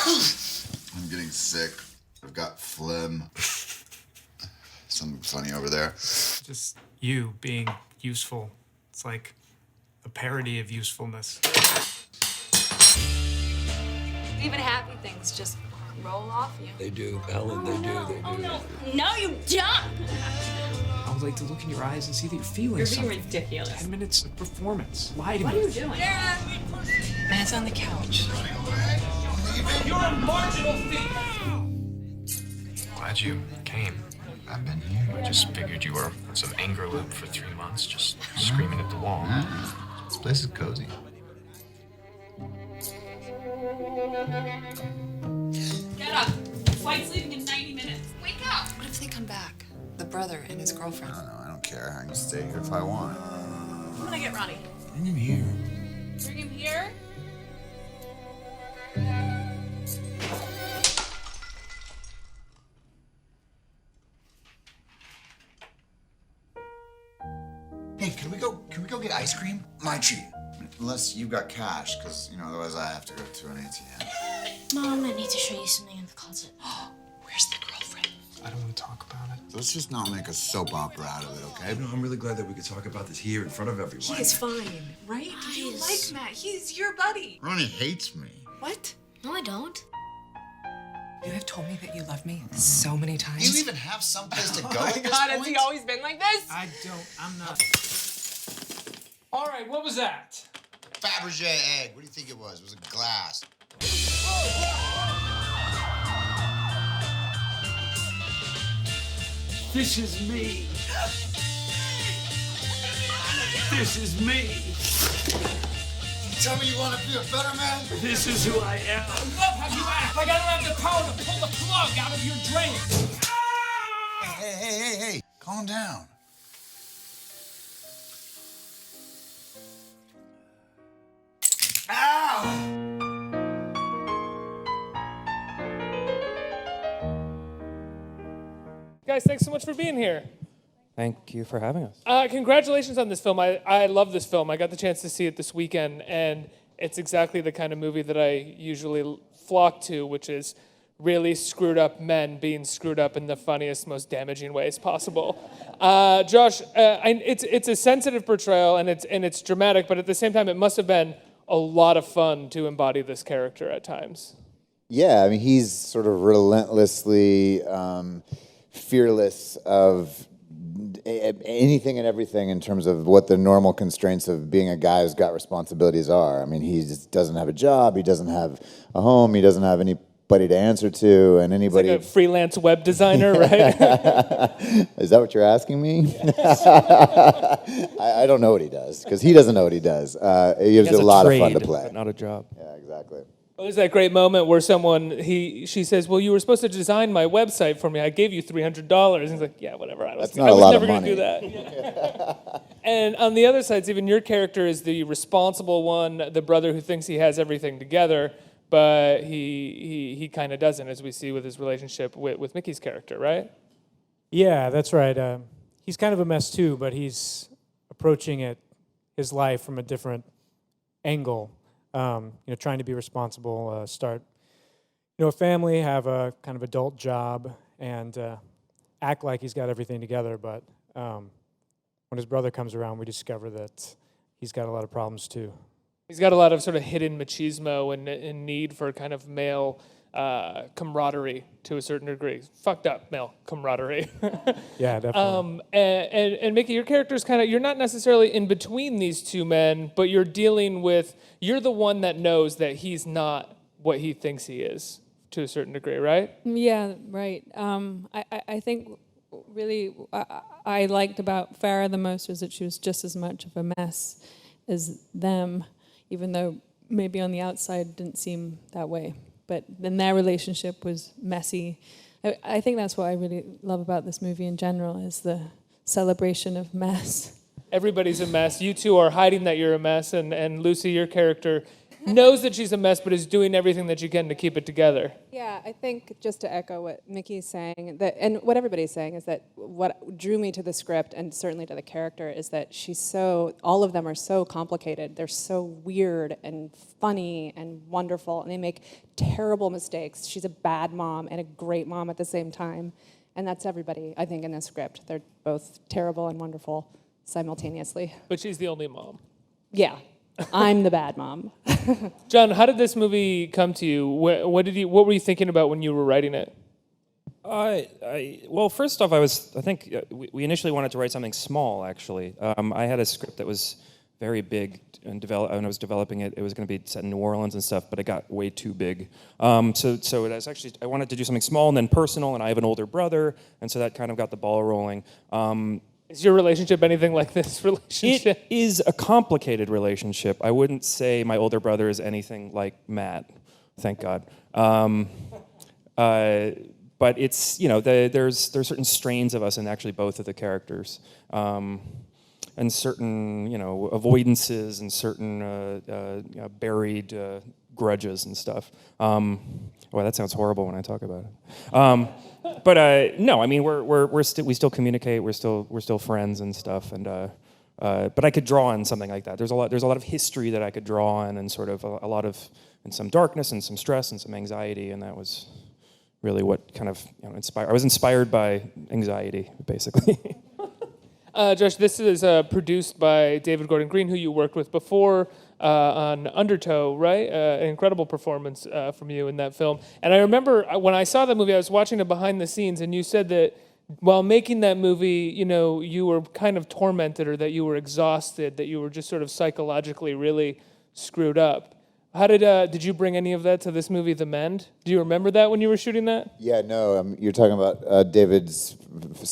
I'm getting sick. I've got phlegm. Something funny over there. Just you being useful. It's like a parody of usefulness. Even happy things just roll off you. They do, Ellen, they do. Oh, no. No, you don't! I would like to look in your eyes and see that you're feeling something. You're being ridiculous. 10 minutes of performance. Lie to me. What are you doing? Matt's on the couch. You're a marginal thief! Glad you came. I've been here. I just figured you were in some anger loop for 3 months, just screaming at the wall. This place is cozy. Get up. Flight's leaving in 90 minutes. Wake up. What if they come back? The brother and his girlfriend. I don't know. I don't care. I can stay here if I want. I'm gonna get Ronnie. Bring him here. Bring him here? Hey, can we go get ice cream? My treat. Unless you got cash, because, otherwise I have to go to an ATM. Mom, I need to show you something in the closet. Where's the girlfriend? I don't want to talk about it. Let's just not make a soap opera out of it, okay? I'm really glad that we could talk about this here in front of everyone. He is fine, right? You like Matt. He's your buddy. Ronnie hates me. What? No, I don't. You have told me that you love me so many times. Do you even have someplace to go Oh at my this God, point? has he always been like this? I'm not. All right, what was that? Fabergé egg. What do you think it was? It was a glass. This is me. This is me. Tell me you want to be a better man? This is who I am. I love how you act like I don't have the power to pull the plug out of your drain. Hey. Calm down. Guys, thanks so much for being here. Thank you for having us. Congratulations on this film. I love this film. I got the chance to see it this weekend, and it's exactly the kind of movie that I usually flock to, which is really screwed up men being screwed up in the funniest, most damaging ways possible. Josh, it's a sensitive portrayal, and it's dramatic, but at the same time, it must have been a lot of fun to embody this character at times. Yeah, I mean, he's sort of relentlessly fearless of anything and everything in terms of what the normal constraints of being a guy who's got responsibilities are. I mean, he just doesn't have a job, he doesn't have a home, he doesn't have anybody to answer to, and anybody... He's like a freelance web designer, right? Is that what you're asking me? I don't know what he does, because he doesn't know what he does. He has a lot of fun to play. But not a job. Yeah, exactly. Well, there's that great moment where she says, well, you were supposed to design my website for me. I gave you $300. And he's like, yeah, whatever. I was never going to do that. And on the other side, Stephen, your character is the responsible one, the brother who thinks he has everything together, but he kind of doesn't, as we see with his relationship with Mickey's character, right? Yeah, that's right. He's kind of a mess too, but he's approaching his life from a different angle. Trying to be responsible, start, a family, have a kind of adult job, and act like he's got everything together. But when his brother comes around, we discover that he's got a lot of problems too. He's got a lot of sort of hidden machismo and need for kind of male camaraderie to a certain degree. Fucked up male camaraderie. Yeah, definitely. And Mickey, your character is kind of, you're not necessarily in between these two men, but you're the one that knows that he's not what he thinks he is to a certain degree, right? Yeah, right. I think really I liked about Farrah the most was that she was just as much of a mess as them, even though maybe on the outside it didn't seem that way. But then their relationship was messy. I think that's what I really love about this movie in general, is the celebration of mess. Everybody's a mess. You two are hiding that you're a mess, and Lucy, your character knows that she's a mess, but is doing everything that she can to keep it together. Yeah, I think just to echo what Mickey's saying, that and what everybody's saying is that what drew me to the script and certainly to the character is that all of them are so complicated. They're so weird and funny and wonderful, and they make terrible mistakes. She's a bad mom and a great mom at the same time, and that's everybody, I think, in this script. They're both terrible and wonderful simultaneously. But she's the only mom. Yeah, I'm the bad mom. John, how did this movie come to you? What were you thinking about when you were writing it? Well, first off, I think we initially wanted to write something small, actually. I had a script that was very big, and when I was developing it, it was going to be set in New Orleans and stuff, but it got way too big. So it was actually, I wanted to do something small and then personal, and I have an older brother, and so that kind of got the ball rolling. Is your relationship anything like this relationship? It is a complicated relationship. I wouldn't say my older brother is anything like Matt, thank God. But it's, there's certain strains of us in actually both of the characters. And certain, avoidances and certain buried grudges and stuff. Well, that sounds horrible when I talk about it. But no, I mean, we still communicate. We're still friends and stuff. And but I could draw on something like that. There's a lot of history that I could draw on, and sort of a lot of, and some darkness and some stress and some anxiety, and that was really what kind of inspired. I was inspired by anxiety, basically. Josh, this is produced by David Gordon Green, who you worked with before on Undertow, right? An incredible performance from you in that film. And I remember when I saw that movie, I was watching it behind the scenes, and you said that while making that movie, you were kind of tormented, or that you were exhausted, that you were just sort of psychologically really screwed up. How did you bring any of that to this movie, The Mend? Do you remember that when you were shooting that? Yeah, no, you're talking about David's,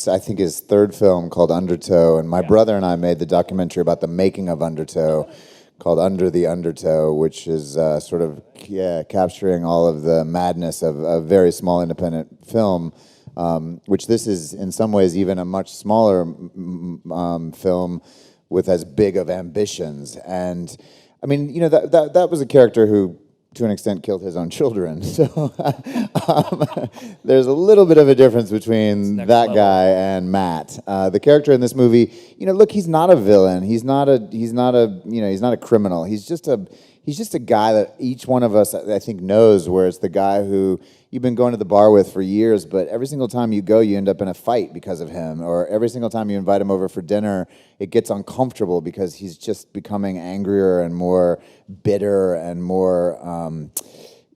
I think, his third film called Undertow, and my brother and I made the documentary about the making of Undertow called Under the Undertow, which is sort of capturing all of the madness of a very small independent film, which this is in some ways even a much smaller film with as big of ambitions. And I mean, that was a character who, to an extent, killed his own children. So there's a little bit of a difference between that guy and Matt. The character in this movie, look, he's not a villain. He's not a criminal. He's just a guy that each one of us, I think, knows, where it's the guy who you've been going to the bar with for years, but every single time you go, you end up in a fight because of him. Or every single time you invite him over for dinner, it gets uncomfortable because he's just becoming angrier and more bitter and more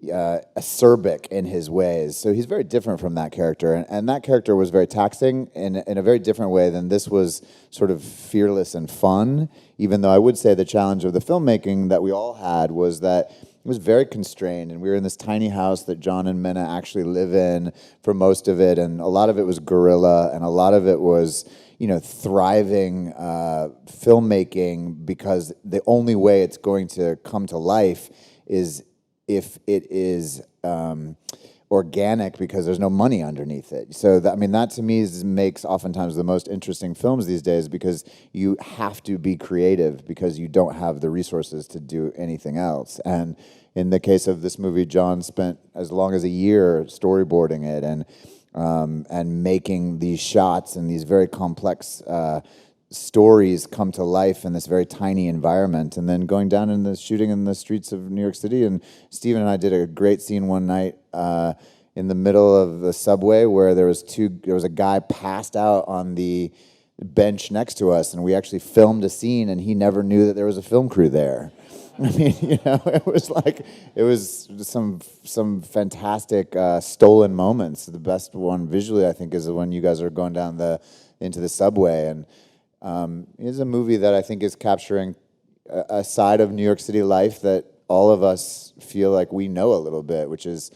acerbic in his ways. So he's very different from that character. And that character was very taxing in a very different way than this was sort of fearless and fun, even though I would say the challenge of the filmmaking that we all had was that it was very constrained, and we were in this tiny house that John and Minna actually live in for most of it, and a lot of it was guerrilla, and a lot of it was, thriving filmmaking, because the only way it's going to come to life is if it is organic, because there's no money underneath it. So that to me makes oftentimes the most interesting films these days, because you have to be creative because you don't have the resources to do anything else. And in the case of this movie, John spent as long as a year storyboarding it and making these shots and these very complex stories come to life in this very tiny environment, and then going down and shooting in the streets of New York City. And Steven and I did a great scene one night in the middle of the subway where there was a guy passed out on the bench next to us, and we actually filmed a scene, and he never knew that there was a film crew there. I mean, it was some fantastic stolen moments. The best one visually, I think, is when you guys are going down into the subway, and it is a movie that I think is capturing a side of New York City life that all of us feel like we know a little bit, which is,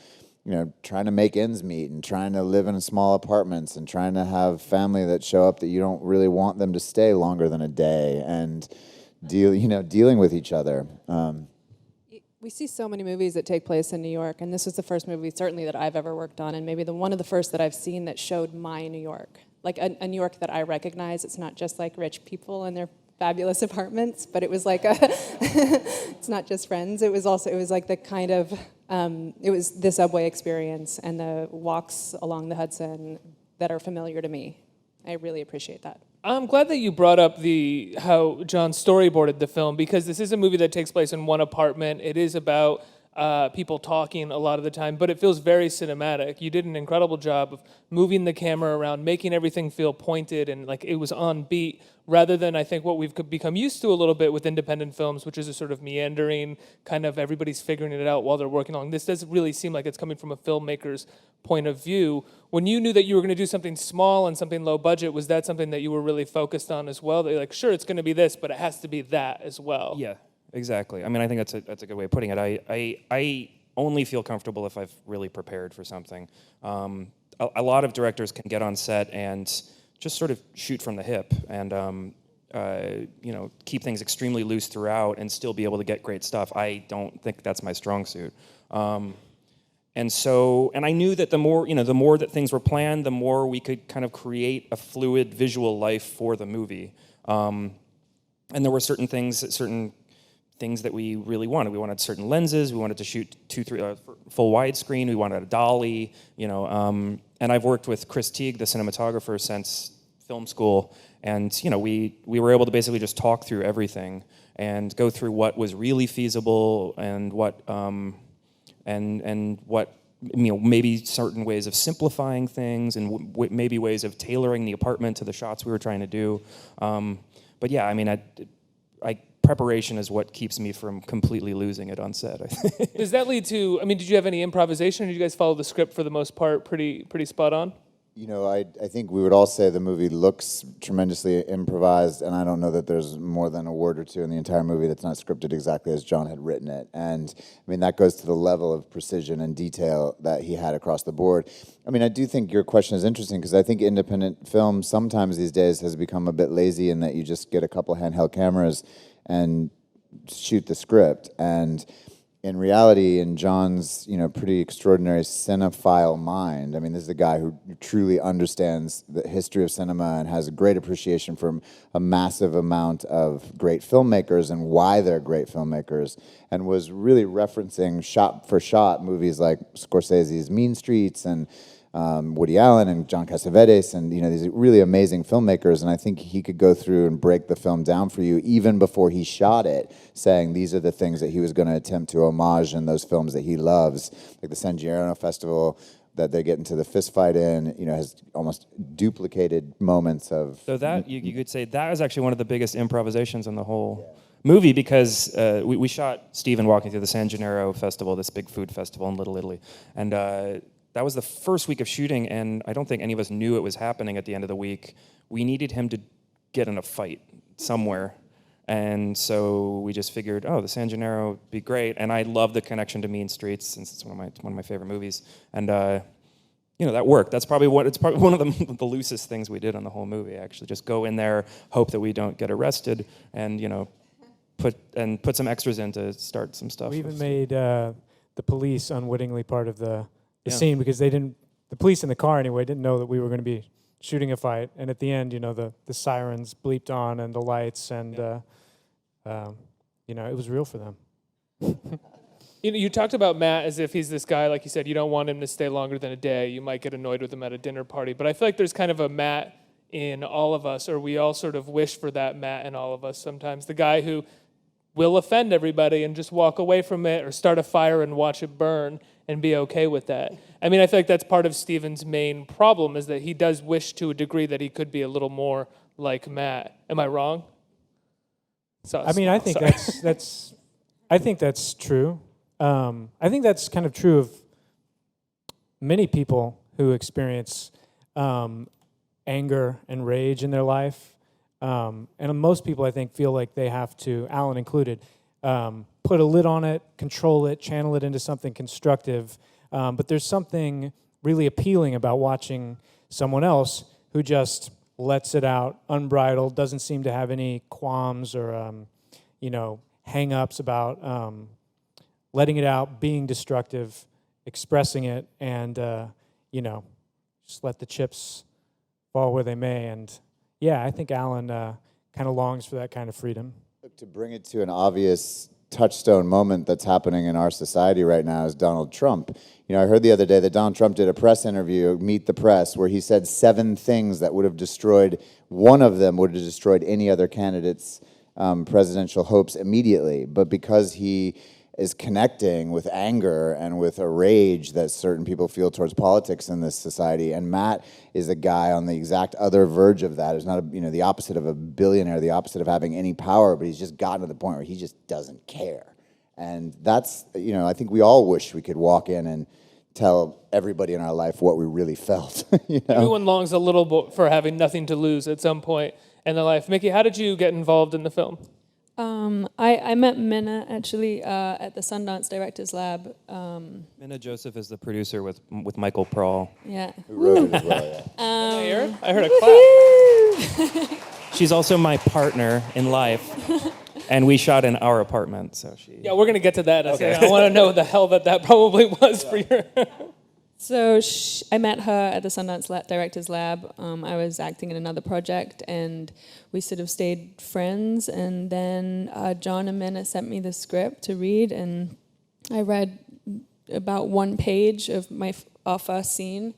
trying to make ends meet and trying to live in small apartments and trying to have family that show up that you don't really want them to stay longer than a day, and dealing with each other. We see so many movies that take place in New York, and this was the first movie certainly that I've ever worked on, and maybe one of the first that I've seen that showed my New York, like a New York that I recognize. It's not just like rich people and their fabulous apartments, but it was like it's not just friends. It was like the kind of, it was the subway experience and the walks along the Hudson that are familiar to me. I really appreciate that. I'm glad that you brought up how John storyboarded the film, because this is a movie that takes place in one apartment. It is about people talking a lot of the time, but it feels very cinematic. You did an incredible job of moving the camera around, making everything feel pointed and like it was on beat, rather than I think what we've become used to a little bit with independent films, which is a sort of meandering, kind of everybody's figuring it out while they're working along. This doesn't really seem like it's coming from a filmmaker's point of view. When you knew that you were going to do something small and something low budget, was that something that you were really focused on as well? That you're like, sure, it's going to be this, but it has to be that as well. Yeah, exactly. I mean, I think that's a good way of putting it. I only feel comfortable if I've really prepared for something. A lot of directors can get on set and just sort of shoot from the hip and keep things extremely loose throughout and still be able to get great stuff. I don't think that's my strong suit. And I knew that the more that things were planned, the more we could kind of create a fluid visual life for the movie. And there were certain things that we really wanted. We wanted certain lenses. We wanted to shoot full widescreen. We wanted a dolly. And I've worked with Chris Teague, the cinematographer, since film school. And we were able to basically just talk through everything and go through what was really feasible and what. And what maybe certain ways of simplifying things and maybe ways of tailoring the apartment to the shots we were trying to do. But yeah, I mean, preparation is what keeps me from completely losing it on set. I think. Does that lead to? I mean, did you have any improvisation? Or did you guys follow the script for the most part pretty spot on? I think we would all say the movie looks tremendously improvised, and I don't know that there's more than a word or two in the entire movie that's not scripted exactly as John had written it. And I mean, that goes to the level of precision and detail that he had across the board. I mean, I do think your question is interesting because I think independent film sometimes these days has become a bit lazy in that you just get a couple handheld cameras and shoot the script. And in reality, in John's, pretty extraordinary cinephile mind, I mean, this is a guy who truly understands the history of cinema and has a great appreciation for a massive amount of great filmmakers and why they're great filmmakers, and was really referencing shot for shot movies like Scorsese's Mean Streets and Woody Allen and John Cassavetes and these really amazing filmmakers, and I think he could go through and break the film down for you even before he shot it, saying these are the things that he was going to attempt to homage in those films that he loves, like the San Gimignano Festival that they get into the fist fight in, has almost duplicated moments of. So that you could say that was actually one of the biggest improvisations in the whole movie because we shot Stephen walking through the San Gimignano Festival, this big food festival in Little Italy, and. That was the first week of shooting, and I don't think any of us knew it was happening at the end of the week. We needed him to get in a fight somewhere, and so we just figured, the San Gimignano would be great. And I love the connection to Mean Streets since it's one of my favorite movies, and that worked. It's probably one of the loosest things we did on the whole movie. Actually, just go in there, hope that we don't get arrested, and put some extras in to start some stuff. We even made the police unwittingly part of the scene because the police in the car anyway didn't know that we were going to be shooting a fight, and at the end, the sirens bleeped on and the lights, and it was real for them. You talked about Matt as if he's this guy, like you said, you don't want him to stay longer than a day. You might get annoyed with him at a dinner party, but I feel like there's kind of a Matt in all of us, or we all sort of wish for that Matt in all of us sometimes. The guy who will offend everybody and just walk away from it, or start a fire and watch it burn and be okay with that. I mean, I feel like that's part of Steven's main problem, is that he does wish to a degree that he could be a little more like Matt. Am I wrong? I think that's true. I think that's kind of true of many people who experience anger and rage in their life. And most people, I think, feel like they have to, Alan included, put a lid on it, control it, channel it into something constructive. But there's something really appealing about watching someone else who just lets it out unbridled, doesn't seem to have any qualms or, hang-ups about letting it out, being destructive, expressing it, and, just let the chips fall where they may. And, yeah, I think Alan kind of longs for that kind of freedom. To bring it to an obvious touchstone moment that's happening in our society right now is Donald Trump. You know, I heard the other day that Donald Trump did a press interview, Meet the Press, where he said 7 things that would have destroyed, one of them would have destroyed any other candidate's presidential hopes immediately. But because he is connecting with anger and with a rage that certain people feel towards politics in this society, and Matt is a guy on the exact other verge of that. He's not, the opposite of a billionaire, the opposite of having any power, but he's just gotten to the point where he just doesn't care. And that's, I think we all wish we could walk in and tell everybody in our life what we really felt. Everyone longs a little bit for having nothing to lose at some point in their life. Mickey, how did you get involved in the film? I met Minna actually at the Sundance Directors Lab. Minna Joseph is the producer with Michael Prawl. Yeah. Who wrote it as well, yeah. I heard a clap. She's also my partner in life, and we shot in our apartment. So she. Yeah, we're gonna get to that. Okay. I want to know the hell that probably was for your. So I met her at the Sundance Directors Lab. I was acting in another project, and we sort of stayed friends. And then John and Minna sent me the script to read, and I read about 1 page of our first scene.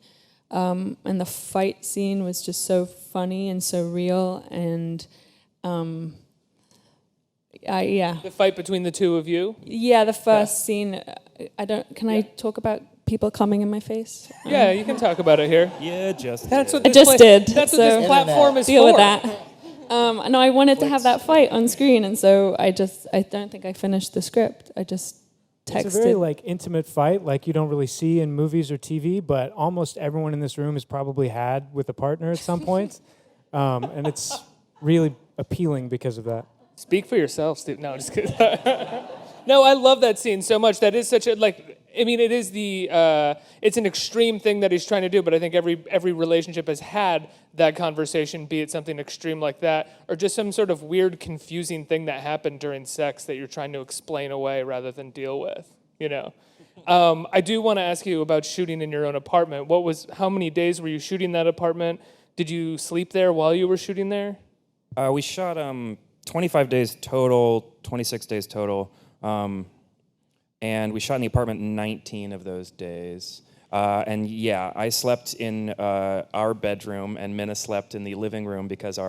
And the fight scene was just so funny and so real, and yeah. The fight between the two of you? Yeah, the first scene. Can I talk about people coming in my face? Yeah, you can talk about it here. Yeah, That's what I this just did. That's what so this platform is deal for. with that. No, I wanted to have that fight on screen, and so I don't think I finished the script. I just texted. It's a very intimate fight, like you don't really see in movies or TV, but almost everyone in this room has probably had with a partner at some point, and it's really appealing because of that. Speak for yourself, Steve. No, just kidding. No, I love that scene so much. That is such a it is it's an extreme thing that he's trying to do, but I think every relationship has had that conversation, be it something extreme like that, or just some sort of weird, confusing thing that happened during sex that you're trying to explain away rather than deal with, I do want to ask you about shooting in your own apartment. How many days were you shooting that apartment? Did you sleep there while you were shooting there? We shot 25 days total, 26 days total. And we shot in the apartment 19 of those days. And yeah, I slept in our bedroom, and Minna slept in the living room because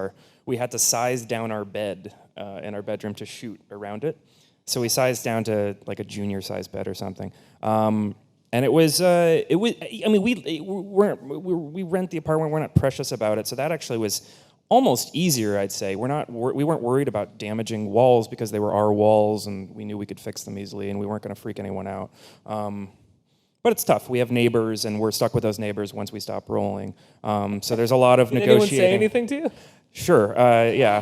we had to size down our bed in our bedroom to shoot around it. So we sized down to like a junior size bed or something. And we rent the apartment, we're not precious about it. So that actually was almost easier, I'd say. We weren't worried about damaging walls because they were our walls, and we knew we could fix them easily, and we weren't going to freak anyone out. But it's tough. We have neighbors, and we're stuck with those neighbors once we stop rolling. So there's a lot of negotiating. Did anyone say anything to you? Sure. Yeah.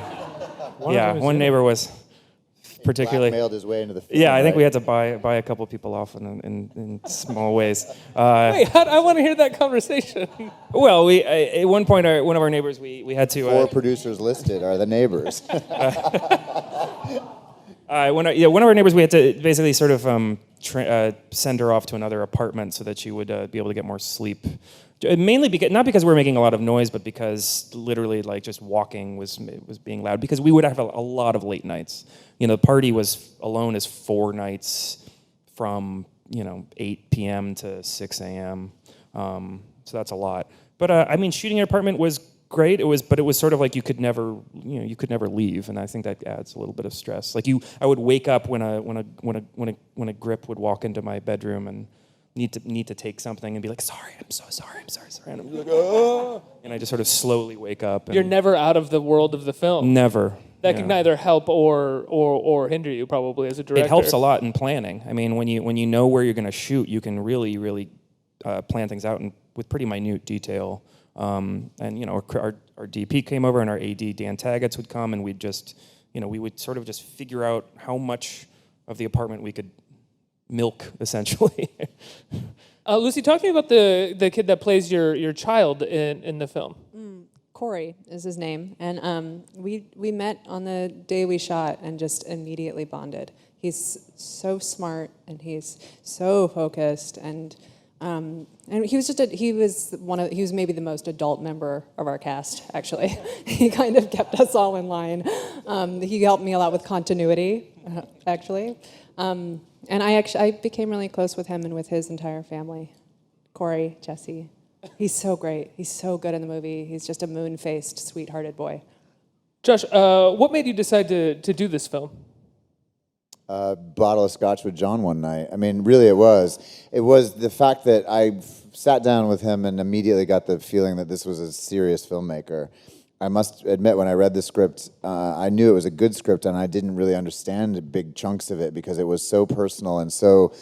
One neighbor was particularly blackmailed his way into the film. Yeah, I think we had to buy a couple people off in small ways. Wait, I want to hear that conversation. Well, at one point, one of our neighbors, we had to. 4 producers listed are the neighbors. One of our neighbors, we had to basically sort of send her off to another apartment so that she would be able to get more sleep. Mainly not because we were making a lot of noise, but because literally just walking was being loud. Because we would have a lot of late nights. The party was alone is 4 nights from 8 p.m. to 6 a.m. So that's a lot. But shooting an apartment was great. It was sort of like you could never leave, and I think that adds a little bit of stress. I would wake up when a grip would walk into my bedroom and need to take something and be like, sorry, I'm so sorry, and I'm like, oh, and I just sort of slowly wake up. You're never out of the world of the film. Never. That can neither help or hinder you, probably, as a director. It helps a lot in planning. When you know where you're going to shoot, you can really, really plan things out with pretty minute detail. And our DP came over, and our AD Dan Taggets would come, and we would sort of just figure out how much of the apartment we could milk, essentially. Lucy, talk to me about the kid that plays your child in the film. Corey is his name, and we met on the day we shot and just immediately bonded. He's so smart and he's so focused, and And he was maybe the most adult member of our cast, actually. He kind of kept us all in line. He helped me a lot with continuity, actually. And I became really close with him and with his entire family. Corey, Jesse. He's so great. He's so good in the movie. He's just a moon-faced, sweet-hearted boy. Josh, what made you decide to do this film? Bottle of scotch with John one night. I mean, really, it was. It was the fact that I sat down with him and immediately got the feeling that this was a serious filmmaker. I must admit, when I read the script, I knew it was a good script, and I didn't really understand big chunks of it because it was so personal and so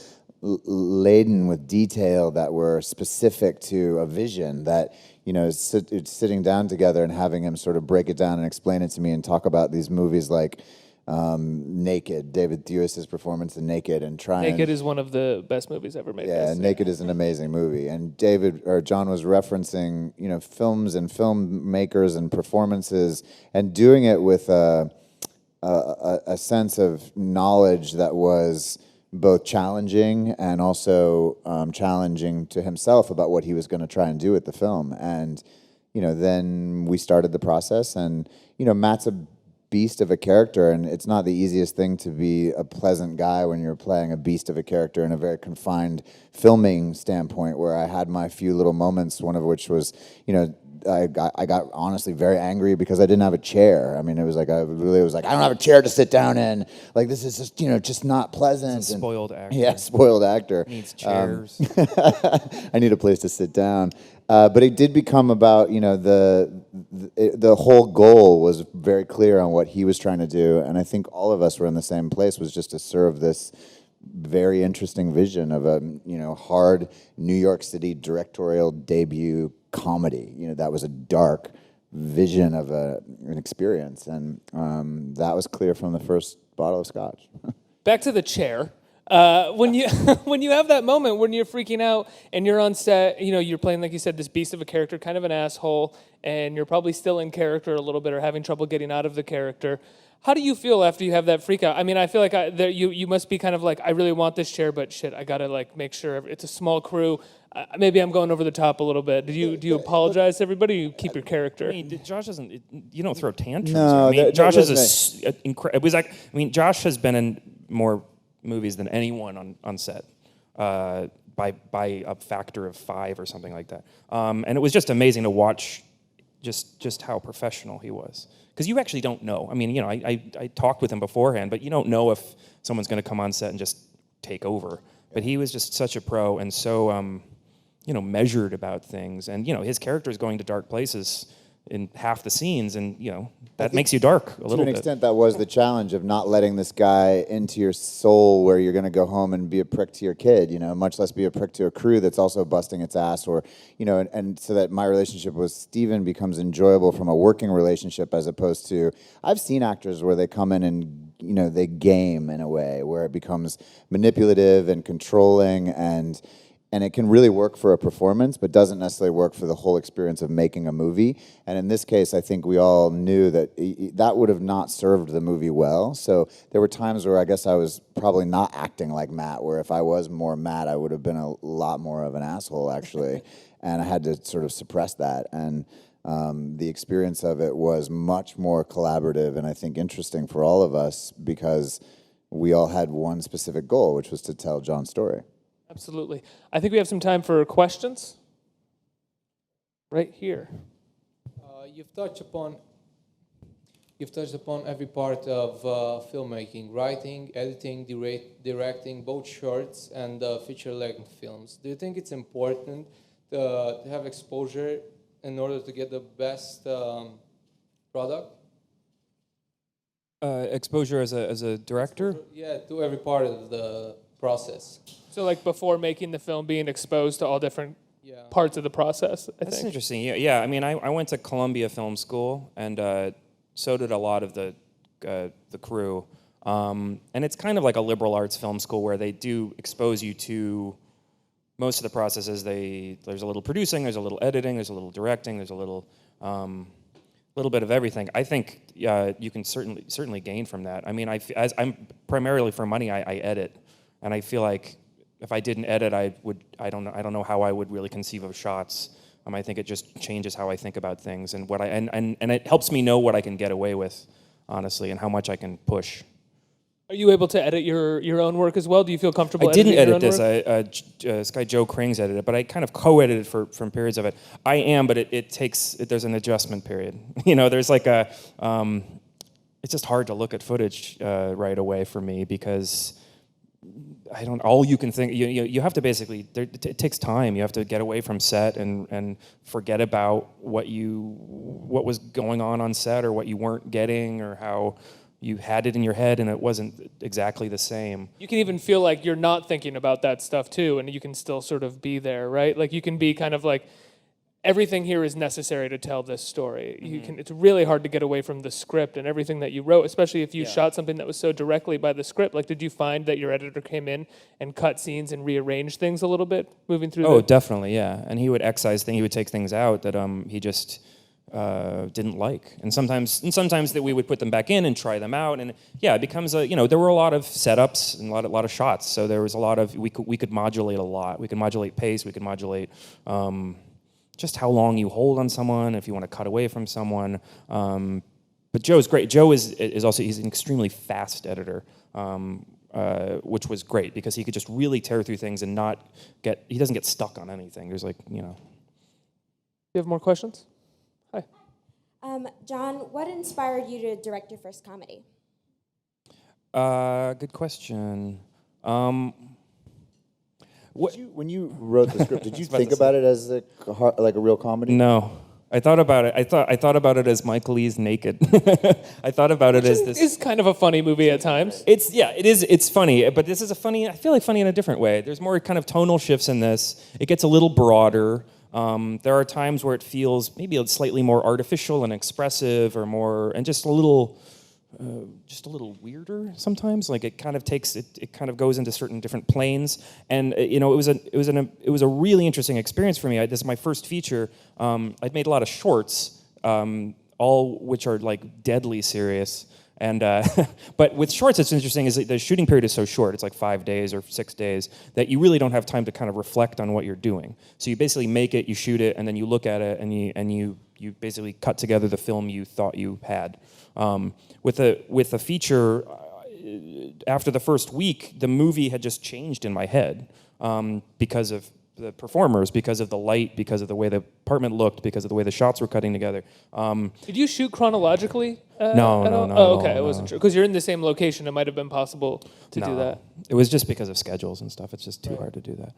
laden with detail that were specific to a vision that, you know, sitting down together and having him sort of break it down and explain it to me and talk about these movies like Naked, David Thewlis's performance in Naked, and Naked is one of the best movies ever made. Yeah, Naked is an amazing movie, and John was referencing, you know, films and filmmakers and performances, and doing it with a sense of knowledge that was both challenging and also challenging to himself about what he was going to try and do with the film. And, you know, then we started the process, and, you know, Matt's a beast of a character, and it's not the easiest thing to be a pleasant guy when you're playing a beast of a character in a very confined filming standpoint, where I had my few little moments, one of which was, you know, I got honestly very angry because I didn't have a chair. I mean, it was like, I don't have a chair to sit down in. Like, this is just, you know, just not pleasant. It's a spoiled actor. Yeah, spoiled actor. Needs chairs. I need a place to sit down. But it did become about, you know, the whole goal was very clear on what he was trying to do, and I think all of us were in the same place, was just to serve this very interesting vision of a, you know, hard New York City directorial debut comedy. You know, that was a dark vision of an experience, and that was clear from the first bottle of scotch. Back to the chair. When you when you have that moment when you're freaking out and you're on set, you know, you're playing, like you said, this beast of a character, kind of an asshole, and you're probably still in character a little bit or having trouble getting out of the character. How do you feel after you have that freak out? I mean, I feel like you must be kind of like, I really want this chair, but shit, I gotta like make sure it's a small crew. Maybe I'm going over the top a little bit. Do you apologize to everybody? Or you keep your character. I mean, Josh doesn't. You don't throw tantrums. No, I mean, Josh is incredible. It was like, I mean, Josh has been in more movies than anyone on set, by a factor of 5 or something like that. And it was just amazing to watch just how professional he was. Because you actually don't know. I mean, you know, I talked with him beforehand, but you don't know if someone's going to come on set and just take over. But he was just such a pro and so, you know, measured about things. And, you know, his character is going to dark places in half the scenes, and, you know, that makes you dark a little bit. To an extent, that was the challenge of not letting this guy into your soul where you're going to go home and be a prick to your kid, you know, much less be a prick to a crew that's also busting its ass, or, you know, and so that my relationship with Steven becomes enjoyable from a working relationship, as opposed to, I've seen actors where they come in and, you know, they game in a way where it becomes manipulative and controlling, and it can really work for a performance, but doesn't necessarily work for the whole experience of making a movie. And in this case, I think we all knew that that would have not served the movie well. So there were times where I guess I was probably not acting like Matt, where if I was more Matt, I would have been a lot more of an asshole, actually. And I had to sort of suppress that. And the experience of it was much more collaborative and I think interesting for all of us, because we all had one specific goal, which was to tell John's story. Absolutely. I think we have some time for questions. Right here. You've touched upon every part of filmmaking: writing, editing, directing, both shorts and feature-length films. Do you think it's important to have exposure in order to get the best product? Exposure as a director? Yeah, to every part of the process. So like before making the film, being exposed to all different parts of the process, I That's think. interesting. Yeah. I mean, I went to Columbia Film School, and so did a lot of the crew. And it's kind of like a liberal arts film school where they do expose you to most of the processes. There's a little producing, there's a little editing, there's a little directing, there's a little bit of everything. I think you can certainly gain from that. I mean, as I'm primarily for money, I edit, and I feel like if I didn't edit, I don't know how I would really conceive of shots. I think it just changes how I think about things and and it helps me know what I can get away with, honestly, and how much I can push. Are you able to edit your own work as well? Do you feel comfortable? I didn't editing edit your own this. work? This guy Joe Krings edited it, but I kind of co-edited from periods of it. I am, but there's an adjustment period. There's like it's just hard to look at footage right away for me because all you can think, you have to basically, it takes time. You have to get away from set and forget about what was going on set or what you weren't getting or how you had it in your head and it wasn't exactly the same. You can even feel like you're not thinking about that stuff too, and you can still sort of be there, right? Like you can be kind of like, everything here is necessary to tell this story. It's really hard to get away from the script and everything that you wrote, especially if you shot something that was so directly by the script. Like, did you find that your editor came in and cut scenes and rearranged things a little bit moving through? Oh, definitely, yeah. And he would excise things. He would take things out that he just didn't like, and sometimes that we would put them back in and try them out, and it becomes there were a lot of setups and a lot of shots, so there was a lot of we could modulate a lot. We could modulate pace. We could modulate. Just how long you hold on someone, if you want to cut away from someone. But Joe's great. Joe is also, he's an extremely fast editor, which was great because he could just really tear through things and he doesn't get stuck on anything. There's You have more questions? Hi. John, what inspired you to direct your first comedy? Good question. When you wrote the script, did you think about it as like a real comedy? No, I thought about it. I thought about it as Mike Lee's Naked. I thought about it as this. It's kind of a funny movie at times. It is. It's funny, but this is I feel like funny in a different way. There's more kind of tonal shifts in this. It gets a little broader. There are times where it feels maybe slightly more artificial and expressive, or more, and just a little weirder sometimes. Like it kind of goes into certain different planes, and it was a really interesting experience for me. This is my first feature. I'd made a lot of shorts, all which are like deadly serious. And but with shorts, it's interesting is that the shooting period is so short. It's like 5 days or 6 days that you really don't have time to kind of reflect on what you're doing. So you basically make it, you shoot it, and then you look at it, and you basically cut together the film you thought you had. With a feature, after the first week, the movie had just changed in my head because of the performers, because of the light, because of the way the apartment looked, because of the way the shots were cutting together. Did you shoot chronologically? No. Oh, okay, I wasn't sure. Because you're in the same location, it might have been possible to do that. It was just because of schedules and stuff. It's just too hard to do that.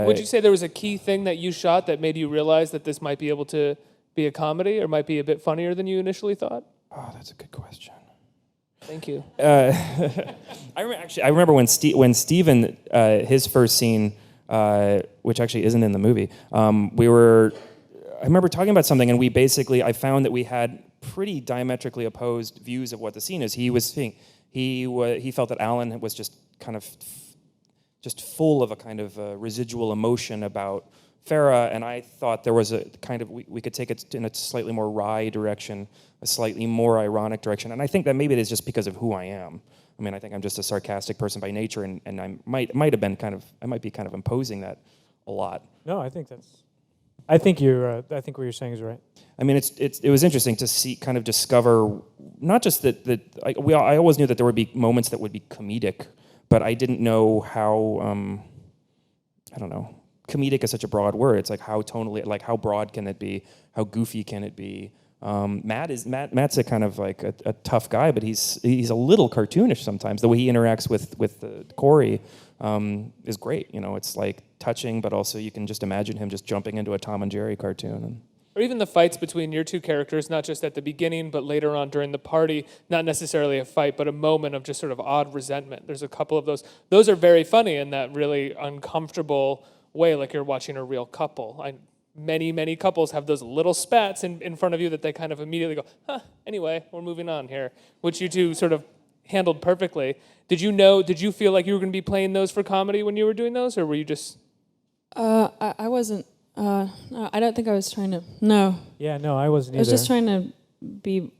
Would you say there was a key thing that you shot that made you realize that this might be able to be a comedy, or might be a bit funnier than you initially thought? Oh, that's a good question. Thank you. I remember when Steven, his first scene, which actually isn't in the movie, I remember talking about something, and I found that we had pretty diametrically opposed views of what the scene is. He was seeing, he felt that Alan was just kind of just full of a kind of residual emotion about Farah, and I thought there was a kind of, we could take it in a slightly more wry direction, a slightly more ironic direction, and I think that maybe it is just because of who I am. I mean, I think I'm just a sarcastic person by nature, and I might be kind of imposing that a lot. No, I think I think what you're saying is right. I mean, it was interesting to see, kind of discover, not just that I always knew that there would be moments that would be comedic, but I didn't know how, I don't know, comedic is such a broad word. It's like how tonally, like how broad can it be? How goofy can it be? Matt's a kind of like a tough guy, but he's a little cartoonish sometimes. The way he interacts with Corey is great. You know, it's like touching, but also you can just imagine him just jumping into a Tom and Jerry cartoon. Or even the fights between your two characters, not just at the beginning, but later on during the party, not necessarily a fight, but a moment of just sort of odd resentment. There's a couple of those. Those are very funny in that really uncomfortable way, like you're watching a real couple. Many couples have those little spats in front of you that they kind of immediately go, anyway, we're moving on here, which you two sort of handled perfectly. Did you feel like you were going to be playing those for comedy when you were doing those, or were you just... I wasn't, no, I don't think I was trying to, no. Yeah, no, I wasn't either. I was just trying to be,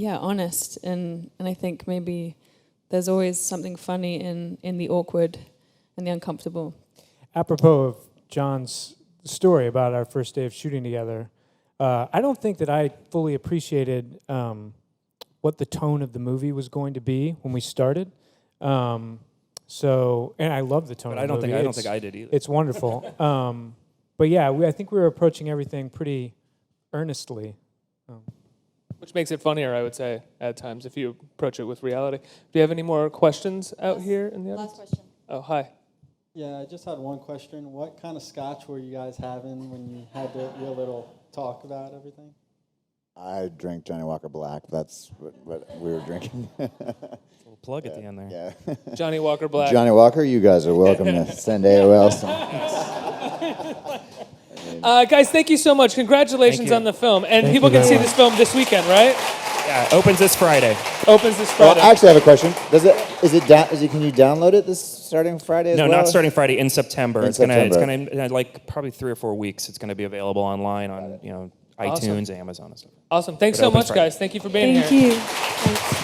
honest, and I think maybe there's always something funny in the awkward and the uncomfortable. Apropos of John's story about our first day of shooting together, I don't think that I fully appreciated what the tone of the movie was going to be when we started. So, and I love the tone But of the movie. I don't think I did either. It's wonderful. But yeah, I think we were approaching everything pretty earnestly. Which makes it funnier, I would say, at times, if you approach it with reality. Do you have any more questions out here in the audience? Last question. Oh, hi. Yeah, I just had one question. What kind of scotch were you guys having when you had your little talk about everything? I drank Johnny Walker Black. That's what we were drinking. Little plug at the end there. Yeah. Johnny Walker Black. Johnny Walker, you guys are welcome to send AOL some. Guys, thank you so much. Congratulations you. on the film. And Thank people you can very see this film this weekend, right? Yeah, opens this Friday. Opens this Well, Friday. I actually have a question. Can you download it this starting Friday as No, well? not starting Friday. In September. In It's September. gonna like probably 3 or 4 weeks. It's gonna be available online on Awesome. iTunes, Amazon, and stuff. Awesome. Thanks But so opens much, Friday. guys. Thank you for being Thank here. you. Thanks.